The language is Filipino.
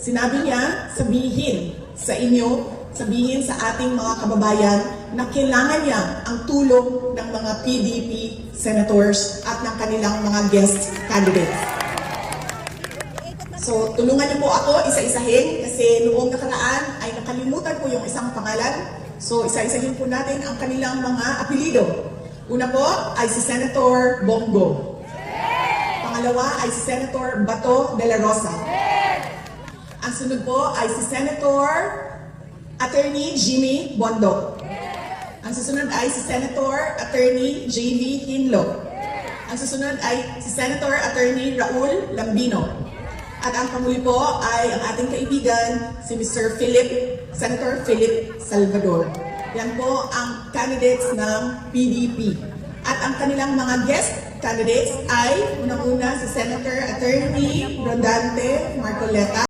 Sinabi niya, sabihin sa inyo, sabihin sa ating mga kababayan na kailangan niya ang tulong ng mga PDP senators at ng kanilang mga guest candidates. So, tulungan niyo po ako isa-isahin kasi noong nakaraan ay nakalimutan ko yung isang pangalan. So, isa-isahin po natin ang kanilang mga apelido. Una po ay si Senator Bongo. Pangalawa ay si Senator Bato de la Rosa. Ang sunod po ay si Senator Attorney Jimmy Bondo. Ang susunod ay si Senator Attorney J.V. Hinlo. Ang susunod ay si Senator Attorney Raul Lambino. At ang pamuli po ay ang ating kaibigan, si Mr. Senator Philip Salvador. Yan po ang candidates ng PDP. At ang kanilang mga guest candidates ay unang-una si Senator Attorney Rodante Marcoleta.